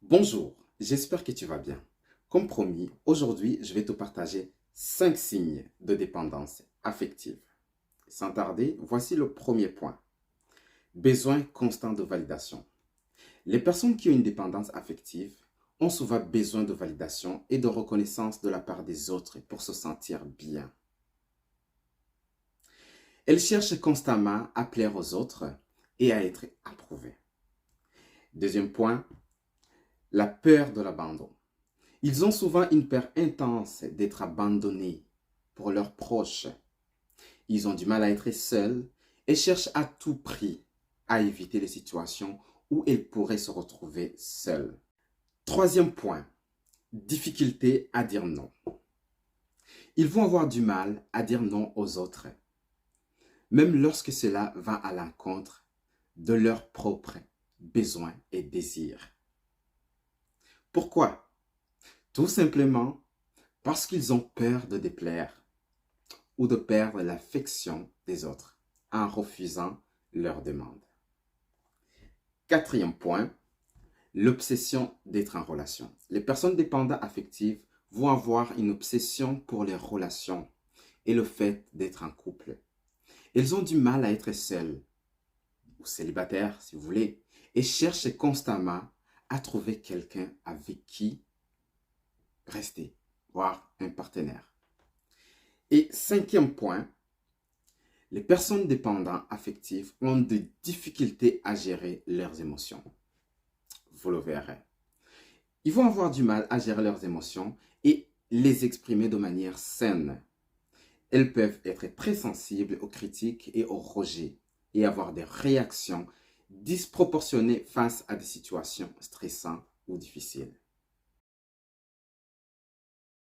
Bonjour, j'espère que tu vas bien. Comme promis, aujourd'hui, je vais te partager 5 signes de dépendance affective. Sans tarder, voici le premier point. Besoin constant de validation. Les personnes qui ont une dépendance affective ont souvent besoin de validation et de reconnaissance de la part des autres pour se sentir bien. Elles cherchent constamment à plaire aux autres et à être approuvées. Deuxième point, la peur de l'abandon. Ils ont souvent une peur intense d'être abandonnés pour leurs proches. Ils ont du mal à être seuls et cherchent à tout prix à éviter les situations où ils pourraient se retrouver seuls. Troisième point, difficulté à dire non. Ils vont avoir du mal à dire non aux autres, même lorsque cela va à l'encontre de leurs propres besoins et désirs. Pourquoi? Tout simplement parce qu'ils ont peur de déplaire ou de perdre l'affection des autres en refusant leurs demandes. Quatrième point, l'obsession d'être en relation. Les personnes dépendantes affectives vont avoir une obsession pour les relations et le fait d'être en couple. Elles ont du mal à être seules ou célibataires si vous voulez et cherchent constamment à trouver quelqu'un avec qui rester, voire un partenaire. Et cinquième point, les personnes dépendantes affectives ont des difficultés à gérer leurs émotions. Vous le verrez. Ils vont avoir du mal à gérer leurs émotions et les exprimer de manière saine. Elles peuvent être très sensibles aux critiques et aux rejets et avoir des réactions disproportionnées face à des situations stressantes ou difficiles.